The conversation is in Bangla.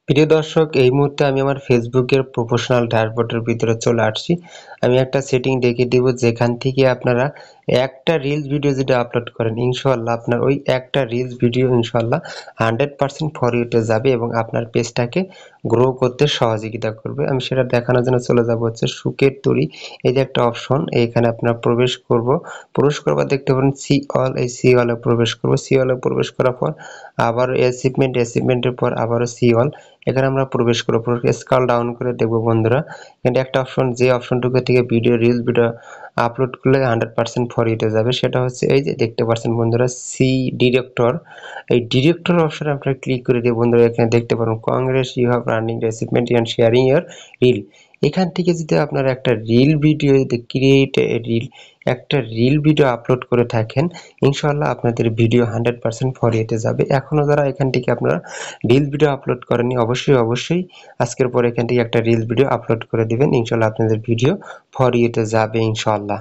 প্রিয় দর্শক, এই মুহূর্তে আমি আমার ফেসবুকের প্রফেশনাল ড্যাশবোর্ডের ভিতরে চলে আসছি। আমি একটা সেটিং দেখিয়ে দিব যেখান থেকে আপনারা একটা রিলস ভিডিও যেটা আপলোড করেন ইনশাআল্লাহ আপনার ওই একটা রিলস ভিডিও ইনশাআল্লাহ 100% ফর ইউতে যাবে এবং আপনার পেজটাকে গ্রো করতে সহযোগিতা করবে। আমি সেটা দেখানোর জন্য চলে যাব হচ্ছে সুখের তরী, এই যে একটা অপশন, এইখানে আপনারা প্রবেশ করবার দেখতে পারেন সি অল, এই সি অলে প্রবেশ করব। সি অলে প্রবেশ করার পর আবার অ্যাচিভমেন্টের পর আবারও সি অল, এখানে আমরা প্রবেশ করব। স্ক্রল ডাউন করে দেখব বন্ধুরা, এখানে একটা অপশন, যে অপশনটুকু থেকে রিলস ভিডিও আপলোড করলে 100% ফর ইউতে যাবে, সেটা হচ্ছে এই যে দেখতে পাচ্ছেন বন্ধুরা সি ডিরেক্টর। এই ডিরেক্টর অপশনে আপনারা ক্লিক করে দিয়ে বন্ধুরা এখানে দেখতে পারেন congrats you have earning achievement and sharing your reel. এখান থেকে যদি আপনারা একটা রিল ভিডিও ক্রিয়েট একটা রিল ভিডিও আপলোড করে থাকেন ইনশাআল্লাহ আপনাদের ভিডিও 100% ফর ইউতে যাবে। এখনো যারা এখান থেকে আপনারা রিল ভিডিও আপলোড করেননি অবশ্যই আজকের পর এখান থেকে একটা রিল ভিডিও আপলোড করে দিবেন, ইনশাআল্লাহ আপনাদের ভিডিও ফর ইউতে যাবে ইনশাআল্লাহ।